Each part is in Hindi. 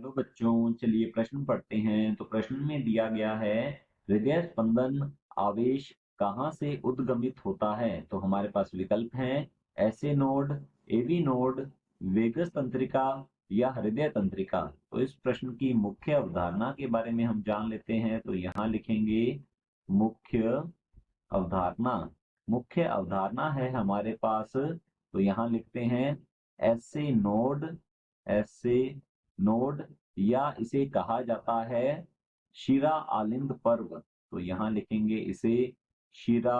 हेलो बच्चों, चलिए प्रश्न पढ़ते हैं। तो प्रश्न में दिया गया है, हृदय स्पंदन आवेश कहाँ से उद्गमित होता है। तो हमारे पास विकल्प हैं, SA node, AV node, vagus तंत्रिका या हृदय तंत्रिका। तो इस प्रश्न की मुख्य अवधारणा के बारे में हम जान लेते हैं। तो यहाँ लिखेंगे मुख्य अवधारणा। मुख्य अवधारणा है हमारे पास, तो यहाँ लिखते हैं एसए नोड। एसए नोड या इसे कहा जाता है शिरा आलिंद पर्व। तो यहाँ लिखेंगे इसे शिरा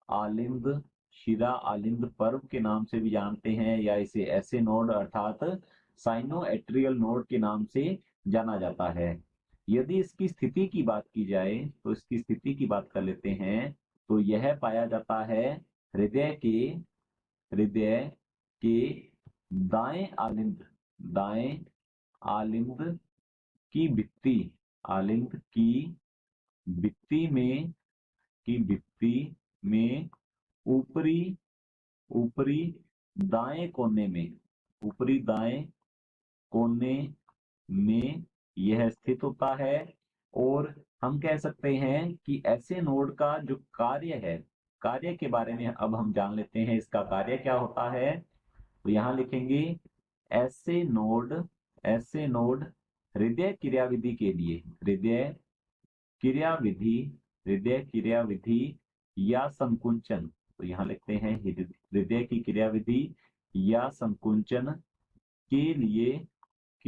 आलिंद। शिरा आलिंद पर्व के नाम से भी जानते हैं, या इसे एसए नोड अर्थात साइनो एट्रियल नोड के नाम से जाना जाता है। यदि इसकी स्थिति की बात की जाए, तो इसकी स्थिति की बात कर लेते हैं। तो यह पाया जाता है हृदय के दाएं आलिंद, दाएं आलिंद की भित्ति, आलिंद की भित्ति में ऊपरी ऊपरी दाएं कोने में, ऊपरी दाएं कोने में यह स्थित होता है। और हम कह सकते हैं कि ऐसे नोड का जो कार्य है, कार्य के बारे में अब हम जान लेते हैं, इसका कार्य क्या होता है। तो यहाँ लिखेंगे ऐसे नोड हृदय क्रियाविधि के लिए, हृदय क्रियाविधि या संकुंचन। तो यहाँ लिखते हैं हृदय की क्रियाविधि या संकुंचन के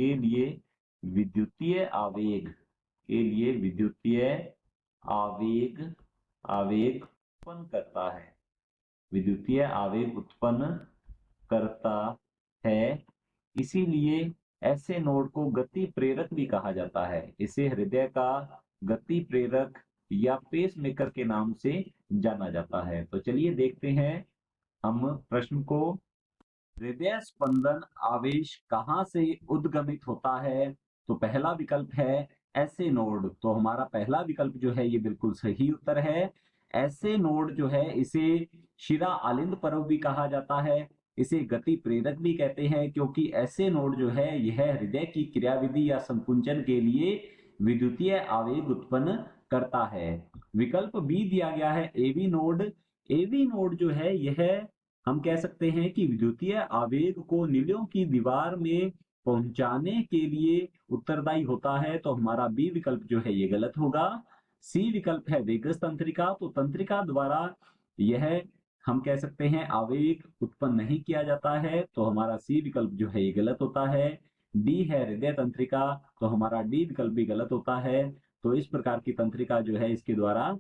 लिए विद्युतीय आवेग, आवेग उत्पन्न करता है, विद्युतीय आवेग उत्पन्न करता है। इसीलिए ऐसे नोड को गति प्रेरक भी कहा जाता है। इसे हृदय का गति प्रेरक या पेसमेकर के नाम से जाना जाता है। तो चलिए देखते हैं हम प्रश्न को। हृदय स्पंदन आवेश कहाँ से उद्गमित होता है। तो पहला विकल्प है ऐसे नोड। तो हमारा पहला विकल्प जो है ये बिल्कुल सही उत्तर है। ऐसे नोड जो है इसे शिरा आलिंद पर्व भी कहा जाता है, इसे गति प्रेरक भी कहते हैं, क्योंकि ऐसे नोड जो है यह हृदय की क्रियाविधि या संकुंचन के लिए विद्युतीय आवेग उत्पन्न करता है। विकल्प बी दिया गया है एवी नोड। एवी नोड जो है यह हम कह सकते हैं कि विद्युतीय आवेग को नीलियों की दीवार में पहुंचाने के लिए उत्तरदायी होता है। तो हमारा बी विकल्प जो है ये गलत होगा। सी विकल्प है वेगस तंत्रिका। तो तंत्रिका द्वारा यह हम कह सकते हैं आवेग उत्पन्न नहीं किया जाता है। तो हमारा सी विकल्प जो है ये गलत होता है। डी है हृदय तंत्रिका। तो हमारा डी विकल्प भी गलत होता है। तो इस प्रकार की तंत्रिका जो है इसके द्वारा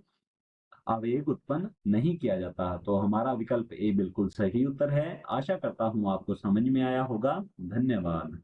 आवेग उत्पन्न नहीं किया जाता। तो हमारा विकल्प ए बिल्कुल सही उत्तर है। आशा करता हूं आपको समझ में आया होगा। धन्यवाद।